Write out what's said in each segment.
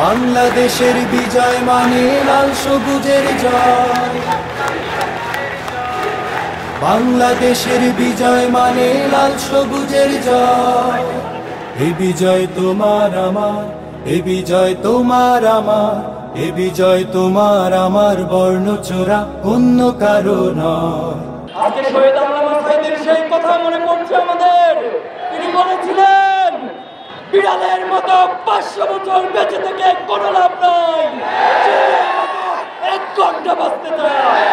বাংলাদেশের বিজয় মানে লাল সবুজের জয়। বাংলাদেশের বিজয় মানে লাল সবুজের জয়। এ বিজয় তোমার আমার, এ বিজয় তোমার আমার, এ বিজয় তোমার আমার, বর্ণচোরা অন্য কারো নয়। আজকে শহীদ আল্লামা সাঈদীর সেই কথা মনে পড়ছে আমাদের। তিনি বলেছিলেন, বিড়ালের মতো 500 বছর বেঁচে থেকে কোনো লাভ নাই, 1 ঘন্টা বাঁচতে চায়।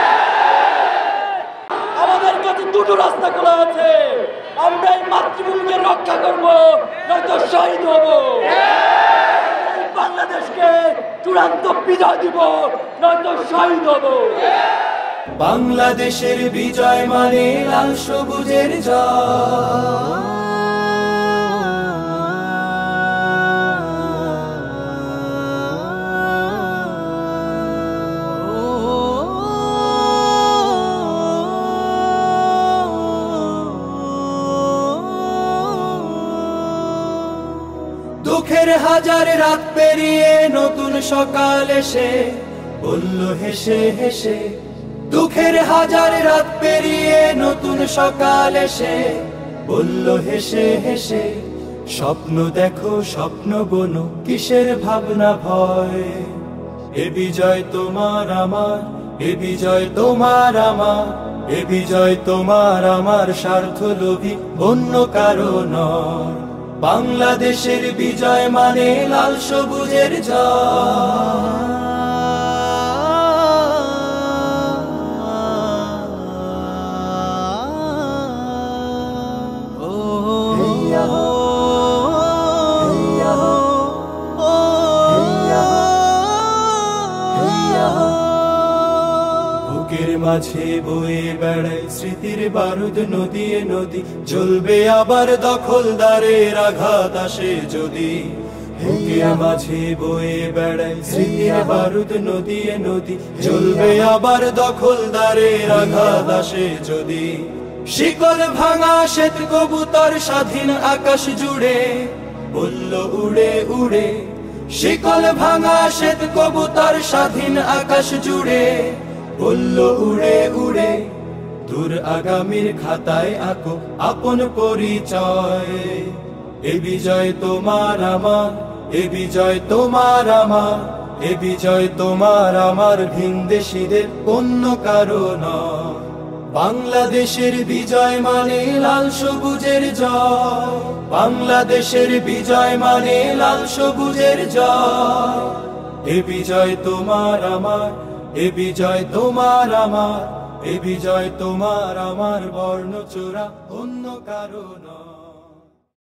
আমাদের কাছে দুটো রাস্তা খোলা আছে, আমরা এই মাতৃভূমিকে রক্ষা করব, নয়তো শহীদ হব। বাংলাদেশকে চূড়ান্ত বিজয় দিব, নয়তো শহীদ হব। বাংলাদেশের বিজয় মানে লাল সবুজের জয়। দুঃখের হাজার রাত পেরিয়ে নতুন সকাল এসে বলল হেসে হেসে, দুঃখের হাজার রাত পেরিয়ে নতুন সকাল এসে বলল হেসে হেসে, স্বপ্ন দেখো স্বপ্ন বোনো, কিসের ভাবনা ভয়। এ বিজয় তোমার আমার, এ বিজয় তোমার আমার, এ বিজয় তোমার আমার, স্বার্থলোভী অন্য কারো নয়। বাংলাদেশের বিজয় মানে লাল সবুজের জয়। বুকের মাঝে বয়ে বেড়ায় স্মৃতির বারুদ নদীয়ে নদী, জ্বলবে আবার দখলদারের আঘাত আসে যদি। বুকের মাঝে বয়ে বেড়ায় স্মৃতির বারুদ নদীয়ে নদী, জ্বলবে আবার দখলদারের আঘাত আসে যদি। শিকল ভাঙা শ্বেত কবুতর স্বাধীন আকাশ জুড়ে বলল উড়ে উড়ে, শিকল ভাঙা শ্বেত কবুতর স্বাধীন আকাশ জুড়ে বলল উড়ে উড়ে। দূর আগামীর খাতায় আঁকো আপন পরিচয়। এ বিজয় তোমার আমার, এ বিজয় তোমার আমার, এ বিজয় তোমার আমার, ভিনদেশীদের অন্য কারো নয়। বাংলাদেশের বিজয় মানে লাল সবুজের জয়। বাংলাদেশের বিজয় মানে লাল সবুজের জয়। এ বিজয় তোমার আমার, এ বিজয় তোমার আমার, এ বিজয় তোমার আমার, বর্ণচোরা অন্য কারো নয়।